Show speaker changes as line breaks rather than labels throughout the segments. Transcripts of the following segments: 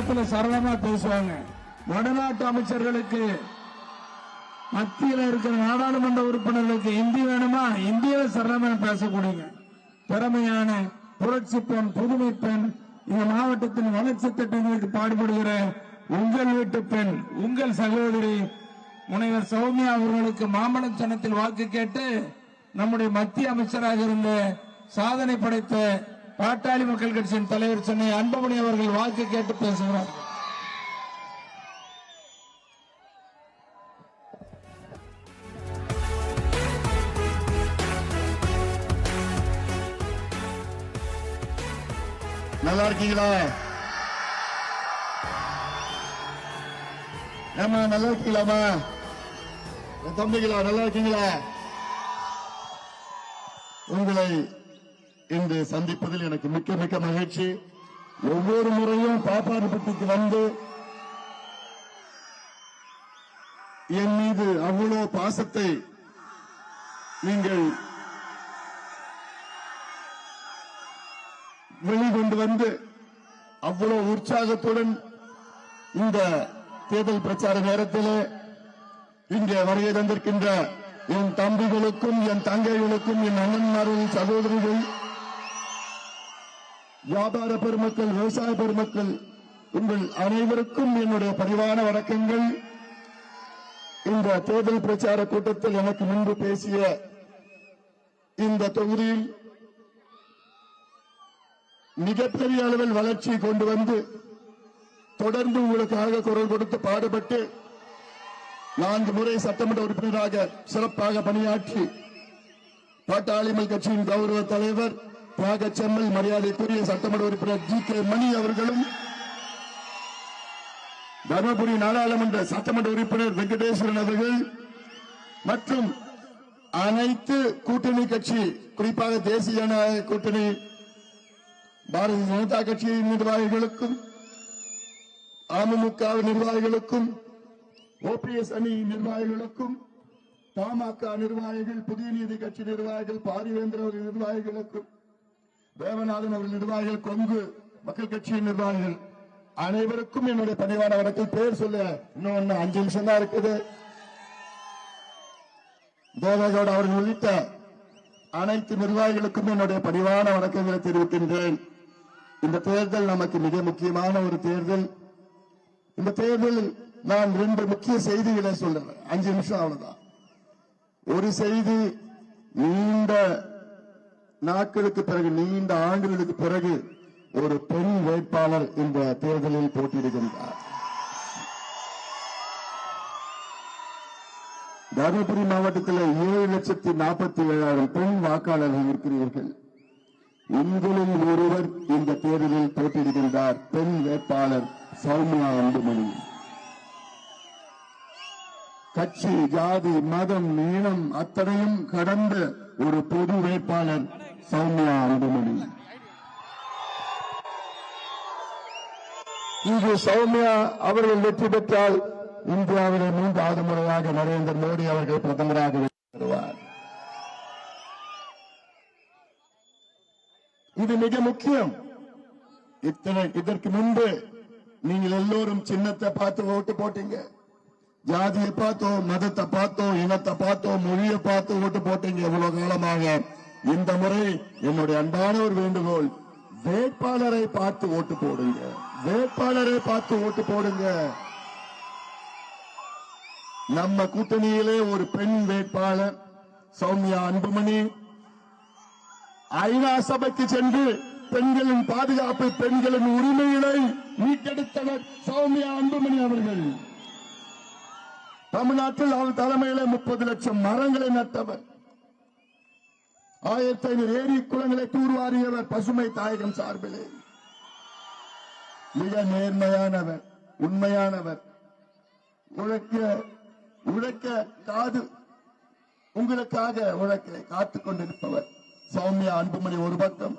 ஆங்கிலத்தில் சரளமா பேசுவாங்க. வடநாட்டு அமைச்சர்களுக்கு, மத்தியில் இருக்கிற நாடாளுமன்ற உறுப்பினர்களுக்கு ஹிந்தி வேணுமா, இந்தியில சரளமா பேசக்கூடிய திறமையான புரட்சி பெண், புதுமை பெண், இந்த மாவட்டத்தின் வளர்ச்சி திட்டங்களுக்கு பாடுபடுகிற உங்கள் வீட்டு பெண், உங்கள் சகோதரி முனைவர் சௌமியா அவர்களுக்கு மாம்பழம் சின்னத்தில் வாக்கு கேட்டு நம்முடைய மத்திய அமைச்சராக இருந்த சாதனை படைத்த பாட்டாளி மக்கள் கட்சியின் தலைவர் சென்னை அன்புமணி அவர்கள் வாக்கு கேட்டு பேசுகிறார்.
நல்லா இருக்கீங்களா? ஏமா நல்லா இருக்கீங்களாமா? தம்பிகளா நல்லா இருக்கீங்களா? உங்களை இன்று சந்திப்பதில் எனக்கு மிக்க மிக்க மகிழ்ச்சி. ஒவ்வொரு முறையும் பாப்பாரப்பட்டிக்கு வந்து என் மீது அவ்வளவு பாசத்தை நீங்கள் வெளிக்கொண்டு வந்து அவ்வளவு உற்சாகத்துடன் இந்த தேர்தல் பிரச்சார நேரத்தில் இங்கே வருகை தந்திருக்கின்ற என் தம்பிகளுக்கும், என் தங்கைகளுக்கும், என் அண்ணன்மார்கள், சகோதரிகள், வியாபார பெருமக்கள், விவசாய பெருமக்கள், உங்கள் அனைவருக்கும் என்னுடைய பரிவான வணக்கங்கள். இந்த தேர்தல் பிரச்சார கூட்டத்தில் எனக்கு முன்பு பேசிய இந்த தொகுதியில் மிகப்பெரிய அளவில் வளர்ச்சியை கொண்டு வந்து தொடர்ந்து உங்களுக்காக குரல் கொடுத்து பாடுபட்டு 4 முறை சட்டமன்ற உறுப்பினராக சிறப்பாக பணியாற்றி பாட்டாளி கட்சியின் கௌரவ தலைவர் தியாக செம்மல், மரியாதைக்குரிய சட்டமன்ற உறுப்பினர் ஜி கே மணி அவர்களும், தர்மபுரி நாடாளுமன்ற சட்டமன்ற உறுப்பினர் வெங்கடேஸ்வரன் அவர்கள் மற்றும் அனைத்து கூட்டணி கட்சி, குறிப்பாக தேசிய ஜனநாயக கூட்டணி பாரதிய ஜனதா கட்சியின் நிர்வாகிகளுக்கும், அமமுக நிர்வாகிகளுக்கும், ஓபிஎஸ் அணி நிர்வாகிகளுக்கும், பாமக நிர்வாகிகள், புதிய நீதி கட்சி நிர்வாகிகள், பாரிவேந்தர் அவர்கள் நிர்வாகிகளுக்கும், தேவநாதன் அவர்கள் நிர்வாகிகள், கொங்கு மக்கள் கட்சியின் நிர்வாகிகள் அனைவருக்கும் என்னுடைய பணிவான வணக்கம். பேர் சொல்ல இன்னும் 5 நிமிஷம் தான் இருக்குது. தேவகவுடா அவர்கள் உள்ளிட்ட அனைத்து நிர்வாகிகளுக்கும் என்னுடைய பணிவான வணக்கங்களை தெரிவிக்கின்றேன். இந்த தேர்தல் நமக்கு மிக முக்கியமான ஒரு தேர்தல். இந்த தேர்தலில் நான் 2 முக்கிய செய்திகளை சொல்றேன். 5 நிமிஷம் அவ்வளவுதான். ஒரு செய்தி, நீண்ட நாட்களுக்கு பிறகு, நீண்ட ஆண்டுகளுக்கு பிறகு ஒரு பெண் வேட்பாளர் இந்த தேர்தலில் போட்டியிடுகின்றார். தருமபுரி மாவட்டத்தில் 7,47,000 பெண் வாக்காளர்கள் இருக்கிறீர்கள். உங்களில் ஒருவர் இந்த தேர்தலில் போட்டியிடுகின்றார். பெண் வேட்பாளர் சௌமியா அன்புமணி. கட்சி, ஜாதி, மதம், இனம் அத்தனையும் கடந்த ஒரு பொது வேட்பாளர் சௌமியா அன்புமணி. இங்கு சௌமியா அவர்கள் வெற்றி பெற்றால் இந்தியாவிலே 3வது முறையாக நரேந்திர மோடி அவர்கள் பிரதமராக வருவார். இது மிக முக்கியம். இதற்கு முன்பு நீங்கள் எல்லோரும் சின்னத்தை பார்த்து ஓட்டு போட்டீங்க, ஜாதியை பார்த்தோ, மதத்தை பார்த்தோ, இனத்தை பார்த்தோ, மொழியை பார்த்து ஓட்டு போட்டீங்க எவ்வளவு காலமாக. இந்த முறை என்னுடைய அன்பான ஒரு வேண்டுகோள், வேட்பாளரை பார்த்து ஓட்டு போடுங்க, வேட்பாளரை பார்த்து ஓட்டு போடுங்க. நம்ம கூட்டணியிலே ஒரு பெண் வேட்பாளர் சௌமியா அன்புமணி ஐநா சபைக்கு சென்று பெண்களின் பாதுகாப்பு, பெண்களின் உரிமைகளை மீட்டெடுத்தவர் சௌமியா அன்புமணி அவர்கள். தமிழ்நாட்டில் அவர் தலைமையில 30 லட்சம் மரங்களை நட்டவர், 1500 ஏரி குளங்களை தூர்வாரியவர் பசுமை தாயகம் சார்பிலே. மிக நேர்மையானவர், உண்மையானவர், உழைக்க காது உங்களுக்காக உழைக்க காத்துக் கொண்டிருப்பவர் சௌமியா அன்புமணி. ஒரு பக்கம்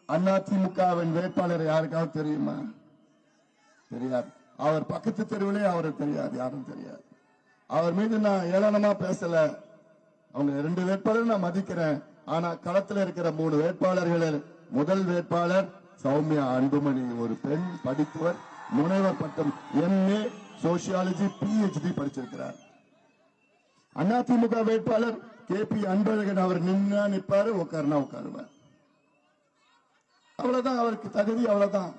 அதிமுகவின் வேட்பாளர் யாருக்காவது தெரியுமா? தெரியாது. அவர் பக்கத்து தெருவிலே அவருக்கு தெரியாது, யாரும் தெரியாது. அவர் மீது நான் ஏளனமா பேசல. அவங்க 2 வேட்பாளர் நான் மதிக்கிறேன். ஆனா களத்தில் இருக்கிற 3 வேட்பாளர்களில் முதல் வேட்பாளர் சௌமியா அன்புமணி. ஒரு பெண், படித்தவர், முனைவர் பட்டம் MA சோசியாலஜி PhD படிச்சிருக்கிறார். அதிமுக வேட்பாளர் KP அன்பழகன் அவர் நின்னா நிப்பாரு, உட்காருனா உட்காருவார். அவ்வளவுதான் அவருக்கு தகுதி, அவ்வளவுதான்.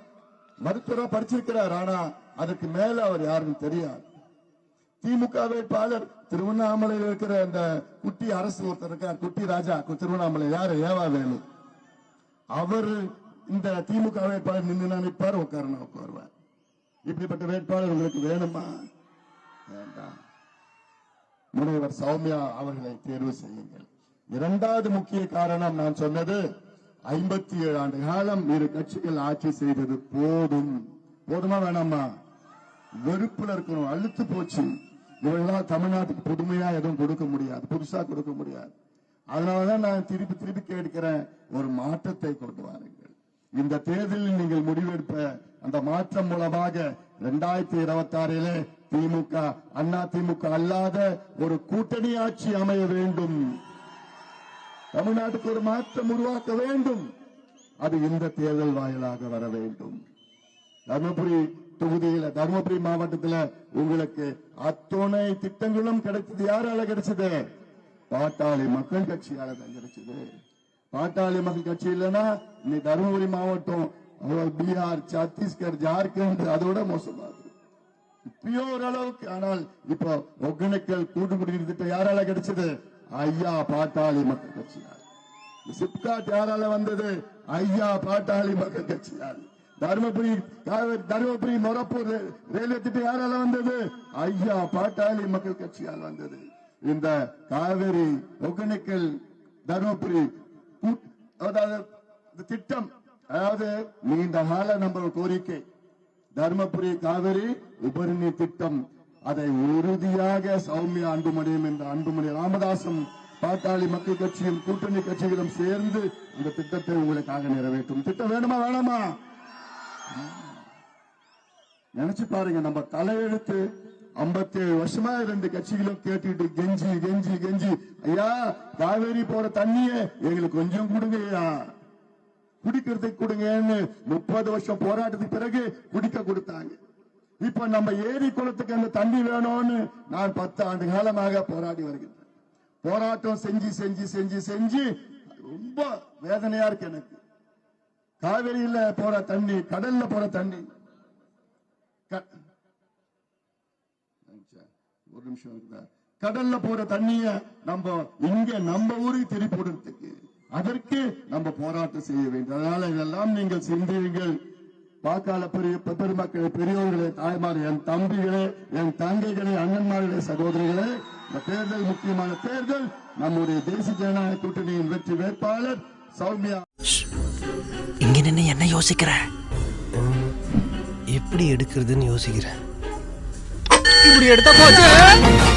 மருத்துவரா படிச்சிருக்கிறார், ஆனா அதுக்கு மேல அவர் யாருன்னு தெரியாது. திமுக வேட்பாளர் திருவண்ணாமலையில் இருக்கிற அந்த குட்டி அரசு ஒருத்தர் இருக்கார், குட்டி ராஜா திருவண்ணாமலை, யாரு ஏவா வேலு. அவர் இந்த திமுக வேட்பாளர் நின்று நிற்பார், உட்காருனா உட்காருவார். இப்படிப்பட்ட வேட்பாளர் உங்களுக்கு வேணுமா? வேண்டாம். முனைவர் சௌமியா அவர்களை தேர்வு செய்யுங்கள். இரண்டாவது முக்கிய காரணம் நான் சொன்னது 57 ஆண்டு காலம் இரு கட்சிகள் ஆட்சி செய்தது போதும். போதுமா வேணாமா? வெறுப்புல இருக்கணும், அழுத்து போச்சு. இவர்களால் தமிழ்நாட்டுக்கு புதுமையா எதுவும் கொடுக்க முடியாது, புதுசா கொடுக்க முடியாது. அதனாலதான் நான் திருப்பி திருப்பி கேட்கிறேன், ஒரு மாற்றத்தை கொண்டு வாருங்கள். இந்த தேர்தலில் நீங்கள் முடிவெடுப்ப அந்த மாற்றம் மூலமாக 2026 திமுக அண்ணா திமுக அல்லாத ஒரு கூட்டணி ஆட்சி அமைய வேண்டும். தமிழ்நாட்டுக்கு ஒரு மாற்றம் உருவாக்க வேண்டும். அது இந்த தேர்தல் வாயிலாக வர வேண்டும். தருமபுரி தொகுதியில, தருமபுரி மாவட்டத்தில் உங்களுக்கு அத்துணை திட்டங்களும் கிடைச்சது. யாரால கிடைச்சது? பாட்டாளி மக்கள் கட்சியால தான் கிடைச்சது. பாட்டாளி மக்கள் கட்சி இல்லைன்னா நீ தருமபுரி மாவட்டம், பீகார், சத்தீஸ்கர், ஜார்க்கண்ட் அதோட மோசமாகுது. இப்பயோ ஓரளவுக்கு. ஆனால் இப்போ ஒகேனக்கல் கூட்டுக்குடிநீர் திட்டம் யாரால கிடைச்சது? ஐயா பாட்டாளி மக்கள் கட்சியால். சிப்காட் யாரால வந்தது? ஐயா பாட்டாளி மக்கள் கட்சியால். தருமபுரி மொரப்பூர் ரயில்வே திட்டம் யாரால வந்தது? ஐயா பாட்டாளி மக்கள் கட்சியால் வந்தது. இந்த காவிரி ஒகேனக்கல் தருமபுரி திட்டம், அதாவது நீண்ட கால நம்ம கோரிக்கை, தருமபுரி காவிரி உபரிநீர் திட்டம், அதை உறுதியாக சௌமியா அன்புமணியும் இந்த அன்புமணி ராமதாசும் பாட்டாளி மக்கள் கட்சியும் கூட்டணி கட்சிகளும் சேர்ந்து இந்த திட்டத்தை உங்களுக்காக நிறைவேற்றும். திட்டம் வேணுமா வேணாமா? நினைச்சு பாருங்க, நம்ம தலையெழுத்து 57 வருஷமா 2 கட்சிகளும் கேட்டுட்டு கெஞ்சி கெஞ்சி கெஞ்சி, ஐயா காவேரி போற தண்ணிய எங்களுக்கு கொஞ்சம் கொடுங்கய்யா, குடிக்கிறதுக்கு கொடுங்கன்னு 30 வருஷம் போராட்டத்துக்கு பிறகு குடிக்க கொடுத்தாங்க. இப்ப நம்ம ஏரி குளத்துக்கு அந்த தண்ணி வேணும்னு நான் 10 ஆண்டு காலமாக போராடி வருகிறேன். போராட்டம் செஞ்சு செஞ்சு செஞ்சு செஞ்சு ரொம்ப வேதனையா இருக்கு எனக்கு. காவிரியில போற தண்ணி, கடல்ல போற தண்ணி, ஒரு நிமிஷம் இருக்குதா, கடல்ல போற தண்ணிய நம்ம இங்க நம்ம ஊருக்கு திருப்பி போடுறதுக்கு, அதற்கு நம்ம போராட்டம் செய்ய வேண்டும். அதனால இதெல்லாம் நீங்கள் சிந்தியுங்கள். வாக்காள பெருமக்களே, பெரியோர்களே, தாய்மார், என் தம்பிகளே, என் தங்கைகளே, அண்ணன்மார்களே, சகோதரிகளே, இந்த தேர்தல் முக்கியமான தேர்தல். நம்முடைய தேசிய ஜனநாயக கூட்டணியின் வெற்றி வேட்பாளர் சௌமியா.
இங்க நின்று என்ன யோசிக்கிற? எப்படி எடுக்கிறதுன்னு யோசிக்கிறேன். இப்படி எடுத்த போச்சு.